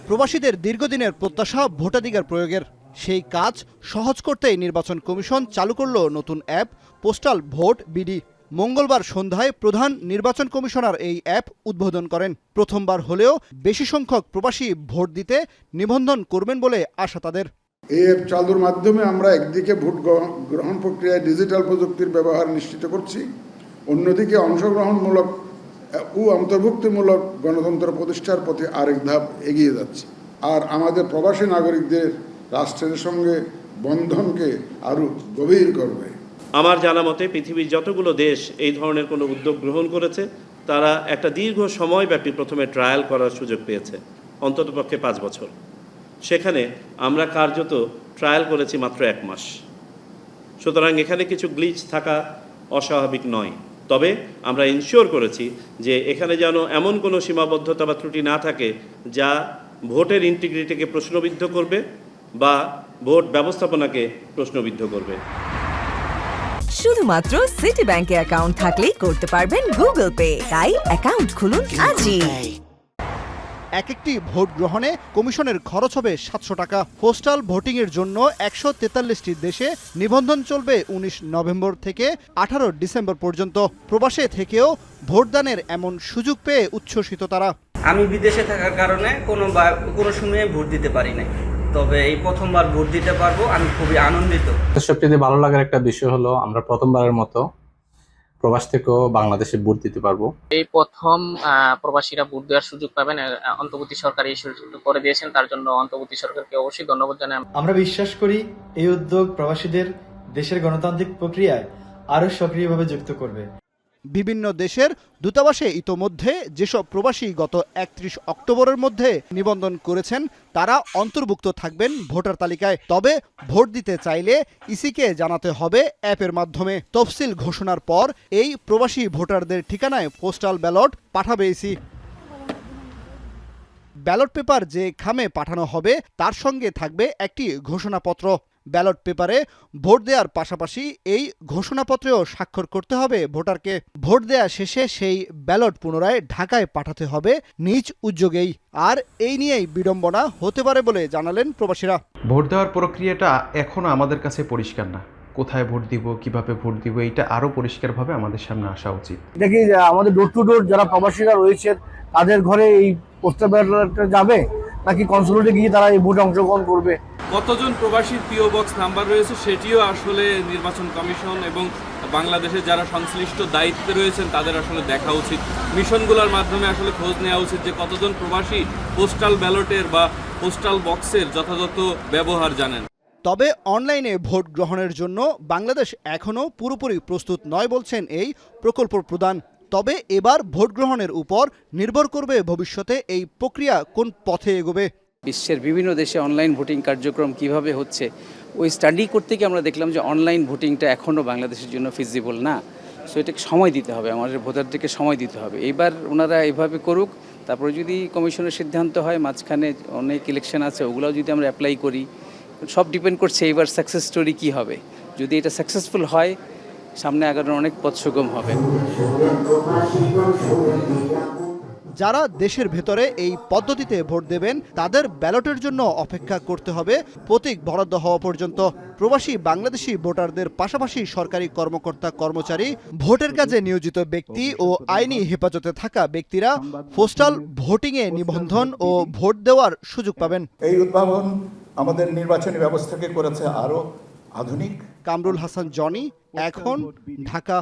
প্রবাসীদের দীর্ঘদিনের প্রত্যাশা ভোটাধিকার প্রয়োগের সেই কাজ সহজ করতেই নির্বাচন কমিশন চালু করল নতুন অ্যাপ পোস্টাল ভোট বিডি। মঙ্গলবার সন্ধ্যায় প্রধান নির্বাচন কমিশনার এই অ্যাপ উদ্বোধন করেন। প্রথমবার হলেও বেশি সংখ্যক প্রবাসী ভোট দিতে নিবন্ধন করবেন বলে আশা তাদের। এই অ্যাপ চালুর মাধ্যমে আমরা একদিকে ভোট গ্রহণ প্রক্রিয়ায় ডিজিটাল প্রযুক্তির ব্যবহার নিশ্চিত করছি, অন্যদিকে অংশগ্রহণমূলক ও অন্তর্ভুক্তিমূলক গণতন্ত্র প্রতিষ্ঠার পথে আরেক ধাপ এগিয়ে যাচ্ছে। আর আমাদের প্রবাসী নাগরিকদের রাষ্ট্রের সঙ্গে বন্ধনকে আরও গভীর করবে। আমার জানা মতে পৃথিবীর যতগুলো দেশ এই ধরনের কোনো উদ্যোগ গ্রহণ করেছে তারা একটা দীর্ঘ সময়ব্যাপী প্রথমে ট্রায়াল করার সুযোগ পেয়েছে, অন্ততপক্ষে 5 বছর। সেখানে আমরা কার্যত ট্রায়াল করেছি মাত্র 1 মাস। সুতরাং এখানে কিছু গ্লিচ থাকা অস্বাভাবিক নয়, তবে আমরা ইনশিওর করেছি যে এখানে যেন এমন কোনো সীমাবদ্ধতা বা ত্রুটি না থাকে যা ভোটের ইন্টিগ্রিটিকে প্রশ্নবিদ্ধ করবে বা ভোট ব্যবস্থাপনাকে প্রশ্নবিদ্ধ করবে। শুধুমাত্র সিটি ব্যাংকে অ্যাকাউন্ট থাকলেই করতে পারবেন গুগল পে। তাই অ্যাকাউন্ট খুলুন আজই। একটি ভোট গ্রহণে কমিশনের খরচ হবে 700 টাকা। পোস্টাল ভোটিংয়ের জন্য 143টি দেশে নিবন্ধন চলবে 19 নভেম্বর থেকে 18 ডিসেম্বর পর্যন্ত। প্রবাসে থেকেও ভোটদানের এমন সুযোগ পেয়ে উচ্ছ্বসিত তারা। আমি বিদেশে থাকার কারণে কোনো সময়ে ভোট দিতে পারি নাই, তবে এই প্রথমবার ভোট দিতে পারবো, আমি খুবই আনন্দিত। সবচেয়ে ভালো লাগার একটা বিষয় হলো আমরা প্রথমবারের মতো প্রবাস থেকেও বাংলাদেশে ভোট দিতে পারবো। এই প্রথম প্রবাসীরা ভোট দেওয়ার সুযোগ পাবেন। অন্তর্বর্তী সরকার এই সুযোগ করে দিয়েছেন, তার জন্য অন্তর্বর্তী সরকারকে অবশ্যই ধন্যবাদ জানাই। আমরা বিশ্বাস করি এই উদ্যোগ প্রবাসীদের দেশের গণতান্ত্রিক প্রক্রিয়ায় আরো সক্রিয়ভাবে যুক্ত করবে। বিভিন্ন দেশের দূতাবাসে ইতোমধ্যে যেসব প্রবাসী গত 31 অক্টোবরের মধ্যে নিবন্ধন করেছেন তারা অন্তর্ভুক্ত থাকবেন ভোটার তালিকায়। তবে ভোট দিতে চাইলে ইসিকে জানাতে হবে অ্যাপের মাধ্যমে। তফসিল ঘোষণার পর এই প্রবাসী ভোটারদের ঠিকানায় পোস্টাল ব্যালট পাঠাবে ইসি। ব্যালট পেপার যে খামে পাঠানো হবে তার সঙ্গে থাকবে একটি ঘোষণাপত্র। ব্যালট পেপারে ভোট দেওয়ার পাশাপাশি এই ঘোষণাপত্রেও স্বাক্ষর করতে হবে ভোটারকে। ভোট দেওয়া শেষে সেই ব্যালট পুনরায় ঢাকায় পাঠাতে হবে নিজ উদ্যোগেই। আর এই নিয়েই বিড়ম্বনা হতে পারে বলে জানালেন প্রবাসীরা। ভোট দেওয়ার প্রক্রিয়াটা এখনো আমাদের কাছে পরিষ্কার না। কোথায় ভোট দিব, কিভাবে ভোট দিব, এইটা আরো পরিষ্কারভাবে আমাদের সামনে আসা উচিত। দেখি আমাদের ডোর টু ডোর যারা প্রবাসীরা রয়েছে তাদের ঘরে এই পোস্টাল ব্যালটটা যাবে নাকি কনসুলেটে গিয়ে তারা এই ভোটে অংশগ্রহণ করবে। কতজন প্রবাসীর পিও বক্স নাম্বার রয়েছে সেটিও আসলে নির্বাচন কমিশন এবং বাংলাদেশের যারা সংশ্লিষ্ট দায়িত্বে রয়েছেন তাদের আসলে দেখা উচিত। মিশনগুলোর মাধ্যমে আসলে খোঁজ নেওয়া উচিত যে কতজন প্রবাসী পোস্টাল ব্যালটের বা পোস্টাল বক্সের যথাযথ ব্যবহার জানেন। তবে অনলাইনে ভোট গ্রহণের জন্য বাংলাদেশ এখনও পুরোপুরি প্রস্তুত নয় বলছেন এই প্রকল্প প্রধান। তবে এবার ভোট গ্রহণের উপর নির্ভর করবে ভবিষ্যতে এই প্রক্রিয়া কোন পথে এগোবে। বিশ্বের বিভিন্ন দেশে অনলাইন ভোটিং কার্যক্রম কিভাবে হচ্ছে ওই স্টাডি করতে গিয়ে আমরা দেখলাম যে অনলাইন ভোটিংটা এখনও বাংলাদেশের জন্য ফিজিবল না। সো এটাকে সময় দিতে হবে, আমাদের ভোটারদেরকে সময় দিতে হবে। এইবার ওনারা এভাবে করুক, তারপরে যদি কমিশনের সিদ্ধান্ত হয়, মাঝখানে অনেক ইলেকশন আছে, ওগুলোও যদি আমরা অ্যাপ্লাই করি, সব ডিপেন্ড করছে এইবার সাকসেস স্টোরি কী হবে। যদি এটা সাকসেসফুল হয় সামনে আগানোর অনেক পথ সুগম হবে। যারা দেশের ভেতরে এই পদ্ধতিতে ভোট দেবেন তাদের ব্যালটের জন্য অপেক্ষা করতে হবে প্রতীক বরাদ্দ হওয়া পর্যন্ত। প্রবাসী বাংলাদেশি ভোটারদের পাশাপাশি সরকারি কর্মকর্তা কর্মচারী, ভোটের কাজে নিয়োজিত ব্যক্তি ও আইনি হেফাজতে থাকা ব্যক্তিরা পোস্টাল ভোটিংয়ে নিবন্ধন ও ভোট দেওয়ার সুযোগ পাবেন। এই উদ্ভাবন আমাদের নির্বাচনী ব্যবস্থাকে করেছে আরো আধুনিক। কামরুল হাসান জনি, এখন, ঢাকা।